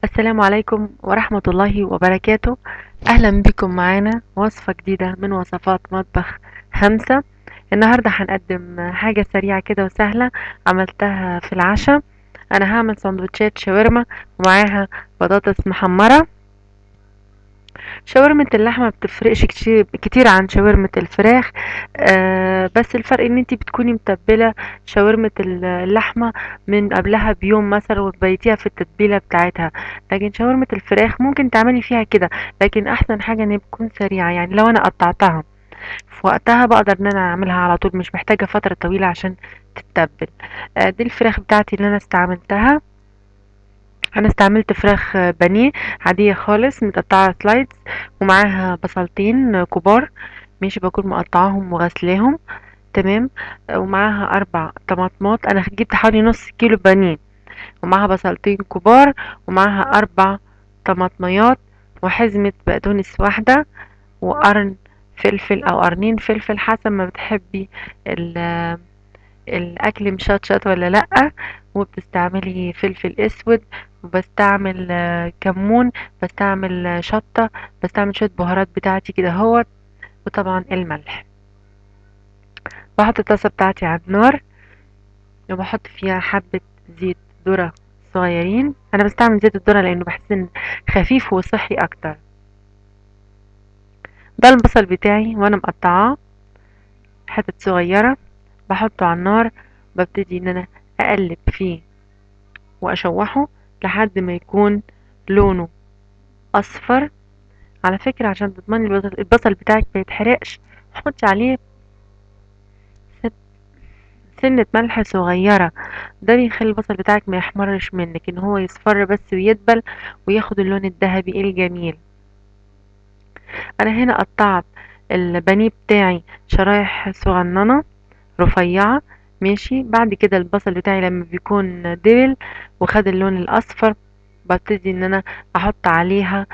السلام عليكم ورحمة الله وبركاته. أهلا بكم معانا وصفة جديدة من وصفات مطبخ همسة. النهاردة هنقدم حاجة سريعة كده وسهلة، عملتها في العشاء. أنا هعمل سندوتشات شاورما ومعاها بطاطس محمرة. شاورمة اللحمة بتفرقش كتير عن شاورمة الفراخ. بس الفرق ان انتي بتكوني متبلة شاورمة اللحمة من قبلها بيوم مثلا وتبيتيها في التتبيلة بتاعتها. لكن شاورمة الفراخ ممكن تعملي فيها كده، لكن احسن حاجة ان هي بتكون سريعة. يعني لو انا قطعتها في وقتها بقدر ان انا اعملها على طول، مش محتاجة فترة طويلة عشان تتبل. دي الفراخ بتاعتي اللي انا استعملتها. انا استعملت فراخ بانيه عادية خالص متقطعة سلايدز، ومعاها بصلتين كبار، ماشي، بكون مقطعاهم وغسلاهم. تمام. ومعاها 4 طماطمات، انا جبت حوالي نص كيلو بانيه، ومعاها بصلتين كبار، ومعاها 4 طماطميات، وحزمة بقدونس واحدة، وقرن فلفل او قرنين فلفل حسب ما بتحبي الاكل مشطشط ولا لا. وبتستعملي فلفل اسود، وبستعمل كمون، بستعمل شطة، بستعمل شوية بهارات بتاعتي كده اهوت، وطبعا الملح. بحط الطاسة بتاعتي على النار، وبحط فيها حبة زيت ذرة صغيرين. انا بستعمل زيت الذرة لانه بحس ان خفيف وصحي اكتر. ده البصل بتاعي وانا مقطعاه حتت صغيرة، بحطه على النار، ببتدي ان انا اقلب فيه واشوحه لحد ما يكون لونه اصفر. على فكرة عشان تضمني البصل بتاعك ما يتحرقش، حطي عليه سنة ملح صغيرة. ده بيخلي البصل بتاعك ما يحمرش منك، ان هو يصفر بس ويدبل وياخد اللون الذهبي الجميل. انا هنا قطعت البانيه بتاعي شرايح صغننة رفيعة. ماشي، بعد كده البصل بتاعي لما بيكون دبل وخد اللون الاصفر، ببتدي ان انا احط عليها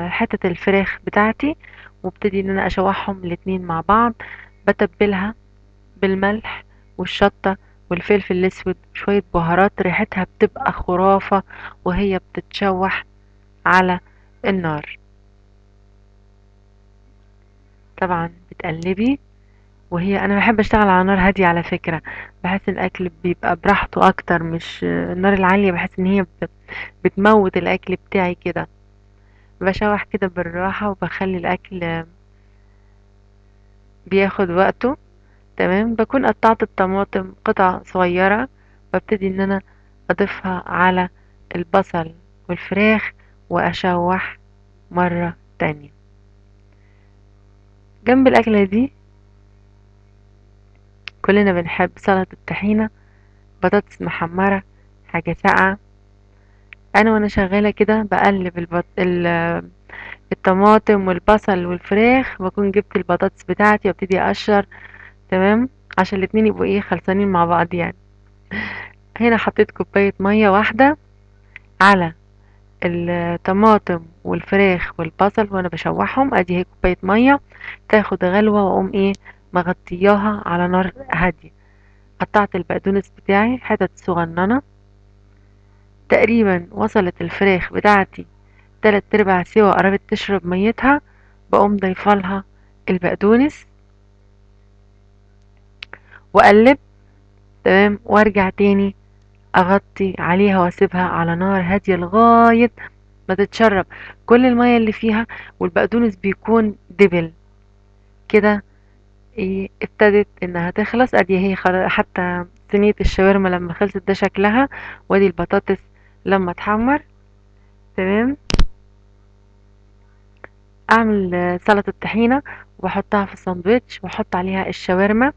حتة الفراخ بتاعتي، وابتدي ان انا اشوحهم الاتنين مع بعض. بتبلها بالملح والشطة والفلفل الاسود وشوية بهارات، ريحتها بتبقى خرافة وهي بتتشوح على النار. طبعا بتقلبي، انا بحب اشتغل على نار هادية على فكرة. بحس ان الاكل بيبقى براحته اكتر، مش النار العالية بحس ان هي بتموت الاكل بتاعي كده. بشوح كده بالراحة وبخلي الاكل بياخد وقته. تمام. بكون قطعت الطماطم قطع صغيرة، ببتدي ان انا اضيفها على البصل والفراخ واشوح مرة تانية. جنب الاكلة دي كلنا بنحب سلطة الطحينة، بطاطس محمرة، حاجة ساقعة. انا وانا شغالة كده بقلب الطماطم والبصل والفراخ، بكون جبت البطاطس بتاعتي وابتدي اقشر. تمام، عشان الاتنين يبقوا ايه خلصانين مع بعض يعني. هنا حطيت كوباية مية واحدة على الطماطم والفراخ والبصل وانا بشوحهم. ادي هي كوباية مية تاخد غلوة، واقوم ايه مغطياها على نار هادية. قطعت البقدونس بتاعي حتت صغننة، تقريبا وصلت الفراخ بتاعتي 3/4 سوا، قربت تشرب ميتها، بقوم ضيفالها البقدونس واقلب. تمام، وارجع تاني اغطي عليها واسيبها على نار هادية لغاية ما تتشرب كل المية اللي فيها، والبقدونس بيكون دبل كده. ايه، ابتدت انها تخلص. ادي هي حتى صينية الشاورما لما خلصت ده شكلها، وادي البطاطس لما تحمر. تمام. اعمل سلطة طحينة وبحطها في الساندوتش واحط عليها الشاورما،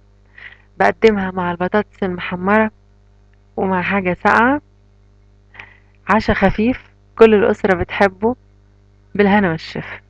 بقدمها مع البطاطس المحمرة ومع حاجة ساقعة. عشا خفيف كل الأسرة بتحبه، بالهنا والشفا.